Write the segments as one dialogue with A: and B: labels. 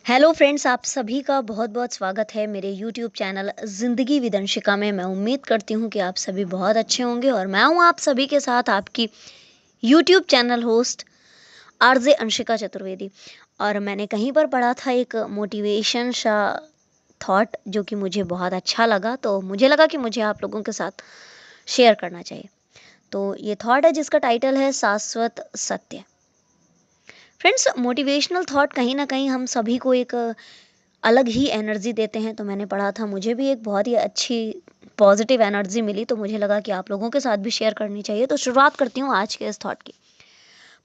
A: Hello friends, आप सभी का बहुत बहुत स्वागत है मेरे यूट्यूब चैनल ज़िंदगी विद अंशिका में। मैं उम्मीद करती हूँ कि आप सभी बहुत अच्छे होंगे और मैं हूँ आप सभी के साथ आपकी YouTube channel host RJ Anshika Chaturvedi. और मैंने कहीं पर पढ़ा था एक मोटिवेशन सा थॉट जो कि मुझे बहुत अच्छा लगा, तो मुझे लगा कि मुझे आप लोगों के साथ शेयर करना चाहिए। तो ये थॉट है जिसका टाइटल है शाश्वत सत्य। फ्रेंड्स, मोटिवेशनल थॉट कहीं ना कहीं हम सभी को एक अलग ही एनर्जी देते हैं। तो मैंने पढ़ा था, मुझे भी एक बहुत ही अच्छी पॉजिटिव एनर्जी मिली, तो मुझे लगा कि आप लोगों के साथ भी शेयर करनी चाहिए। तो शुरुआत करती हूँ आज के इस थॉट की।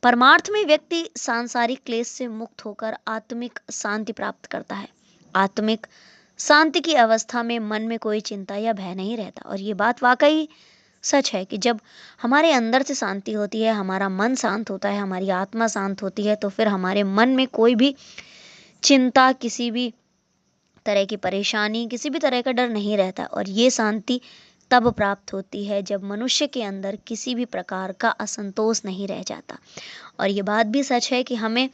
A: परमार्थ में व्यक्ति सांसारिक क्लेश से मुक्त होकर आत्मिक शांति प्राप्त करता है। आत्मिक शांति की अवस्था में मन में कोई चिंता या भय नहीं रहता। और ये बात वाकई सच है कि जब हमारे अंदर से शांति होती है, हमारा मन शांत होता है, हमारी आत्मा शांत होती है, तो फिर हमारे मन में कोई भी चिंता, किसी भी तरह की परेशानी, किसी भी तरह का डर नहीं रहता। और ये शांति तब प्राप्त होती है जब मनुष्य के अंदर किसी भी प्रकार का असंतोष नहीं रह जाता। और ये बात भी सच है कि हमें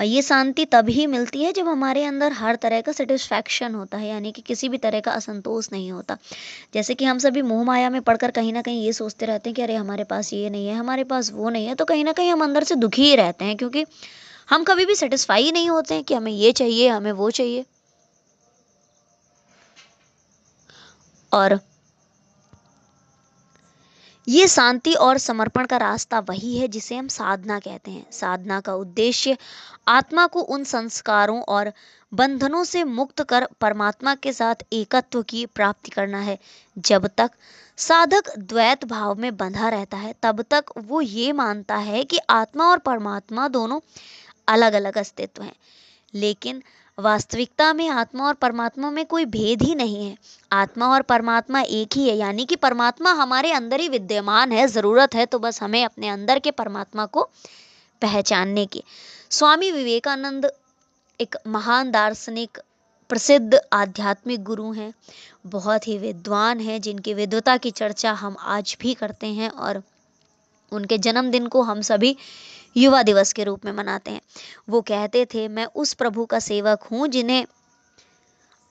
A: ये शांति तभी मिलती है जब हमारे अंदर हर तरह का सेटिस्फैक्शन होता है, यानी कि किसी भी तरह का असंतोष नहीं होता। जैसे कि हम सभी मोह माया में पढ़कर कहीं ना कहीं ये सोचते रहते हैं कि अरे हमारे पास ये नहीं है, हमारे पास वो नहीं है, तो कहीं ना कहीं हम अंदर से दुखी ही रहते हैं, क्योंकि हम कभी भी सेटिस्फाई नहीं होते हैं कि हमें ये चाहिए, हमें वो चाहिए। और ये शांति और समर्पण का रास्ता वही है जिसे हम साधना कहते हैं। साधना का उद्देश्य आत्मा को उन संस्कारों और बंधनों से मुक्त कर परमात्मा के साथ एकत्व की प्राप्ति करना है। जब तक साधक द्वैत भाव में बंधा रहता है, तब तक वो ये मानता है कि आत्मा और परमात्मा दोनों अलग अलग अस्तित्व हैं। लेकिन वास्तविकता में आत्मा और परमात्मा में कोई भेद ही नहीं है। आत्मा और परमात्मा एक ही है, यानी कि परमात्मा हमारे अंदर ही विद्यमान है। ज़रूरत है तो बस हमें अपने अंदर के परमात्मा को पहचानने की। स्वामी विवेकानंद एक महान दार्शनिक, प्रसिद्ध आध्यात्मिक गुरु हैं, बहुत ही विद्वान हैं, जिनकी विद्वता की चर्चा हम आज भी करते हैं। और उनके जन्मदिन को हम सभी युवा दिवस के रूप में मनाते हैं। वो कहते थे, मैं उस प्रभु का सेवक हूँ जिन्हें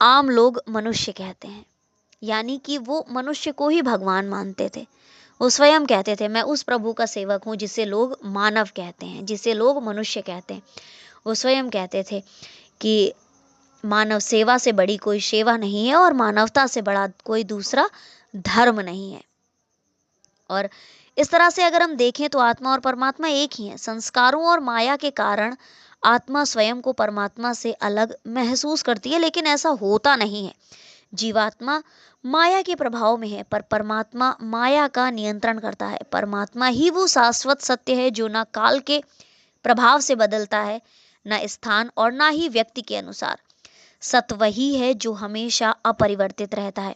A: आम लोग मनुष्य कहते हैं। यानी कि वो मनुष्य को ही भगवान मानते थे। वो स्वयं कहते थे, मैं उस प्रभु का सेवक हूँ जिसे लोग मानव कहते हैं, जिसे लोग मनुष्य कहते हैं। वो स्वयं कहते थे कि मानव सेवा से बड़ी कोई सेवा नहीं है और मानवता से बड़ा कोई दूसरा धर्म नहीं है। और इस तरह से अगर हम देखें तो आत्मा और परमात्मा एक ही है। संस्कारों और माया के कारण आत्मा स्वयं को परमात्मा से अलग महसूस करती है, लेकिन ऐसा होता नहीं है। जीवात्मा माया के प्रभाव में है, पर परमात्मा माया का नियंत्रण करता है। परमात्मा ही वो शाश्वत सत्य है जो ना काल के प्रभाव से बदलता है, ना स्थान और ना ही व्यक्ति के अनुसार। सत्य वही है जो हमेशा अपरिवर्तित रहता है।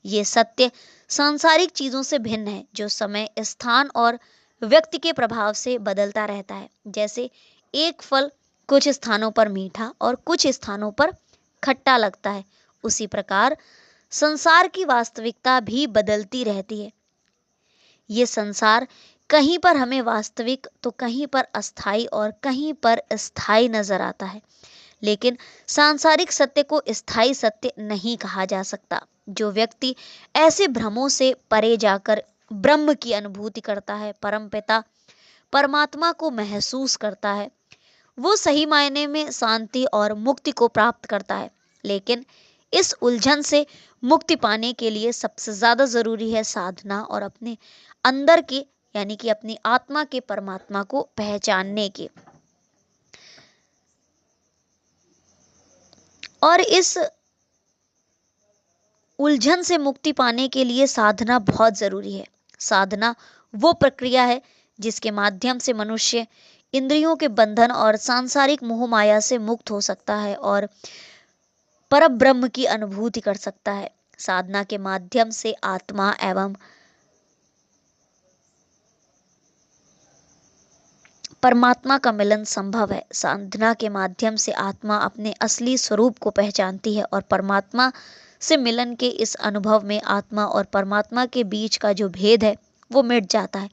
A: ये सत्य सांसारिक चीजों से भिन्न है, जो समय, स्थान और व्यक्ति के प्रभाव से बदलता रहता है। जैसे एक फल कुछ स्थानों पर मीठा और कुछ स्थानों पर खट्टा लगता है, उसी प्रकार संसार की वास्तविकता भी बदलती रहती है। ये संसार कहीं पर हमें वास्तविक तो कहीं पर अस्थाई और कहीं पर स्थायी नजर आता है। लेकिन सांसारिक सत्य को स्थायी सत्य नहीं कहा जा सकता। जो व्यक्ति ऐसे भ्रमों से परे जाकर ब्रह्म की अनुभूति करता है, परमपिता परमात्मा को महसूस करता है, वो सही मायने में शांति और मुक्ति को प्राप्त करता है। लेकिन इस उलझन से मुक्ति पाने के लिए सबसे ज्यादा जरूरी है साधना और अपने अंदर के, यानी कि अपनी आत्मा के परमात्मा को पहचानने की। और इस उलझन से मुक्ति पाने के लिए साधना बहुत जरूरी है। साधना वो प्रक्रिया है जिसके माध्यम से मनुष्य इंद्रियों के बंधन और सांसारिक मोह माया से मुक्त हो सकता है और परब्रह्म की अनुभूति कर सकता है। साधना के माध्यम से आत्मा एवं परमात्मा का मिलन संभव है। साधना के माध्यम से आत्मा अपने असली स्वरूप को पहचानती है और परमात्मा से मिलन के इस अनुभव में आत्मा और परमात्मा के बीच का जो भेद है वो मिट जाता है।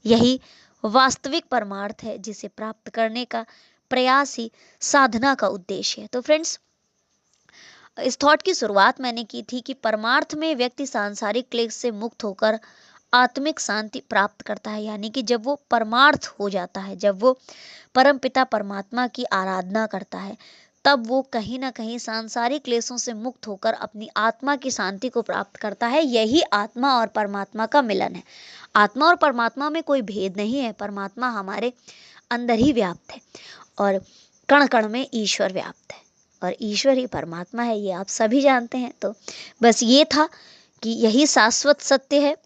A: यही वास्तविक परमार्थ है जिसे प्राप्त करने का प्रयास ही साधना का उद्देश्य है। तो फ्रेंड्स, इस थॉट की शुरुआत मैंने की थी कि परमार्थ में व्यक्ति सांसारिक क्लेश से मुक्त होकर आत्मिक शांति प्राप्त करता है, यानी कि जब वो परमार्थ हो जाता है, जब वो परमपिता परमात्मा की आराधना करता है, तब वो कहीं ना कहीं सांसारिक क्लेशों से मुक्त होकर अपनी आत्मा की शांति को प्राप्त करता है। यही आत्मा और परमात्मा का मिलन है। आत्मा और परमात्मा में कोई भेद नहीं है। परमात्मा हमारे अंदर ही व्याप्त है और कण कण में ईश्वर व्याप्त है और ईश्वर ही परमात्मा है, ये आप सभी जानते हैं। तो बस ये था कि यही शाश्वत सत्य है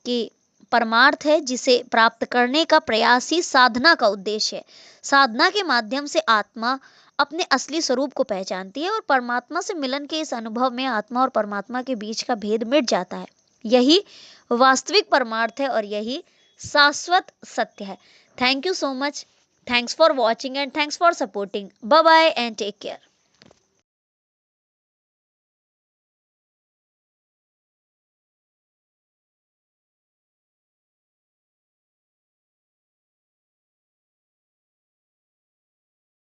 A: कि परमार्थ है जिसे प्राप्त करने का प्रयास ही साधना का उद्देश्य है। साधना के माध्यम से आत्मा अपने असली स्वरूप को पहचानती है और परमात्मा से मिलन के इस अनुभव में आत्मा और परमात्मा के बीच का भेद मिट जाता है। यही वास्तविक परमार्थ है और यही शाश्वत सत्य है। Thank you so much. Thanks for watching and thanks for supporting. Bye bye and take care.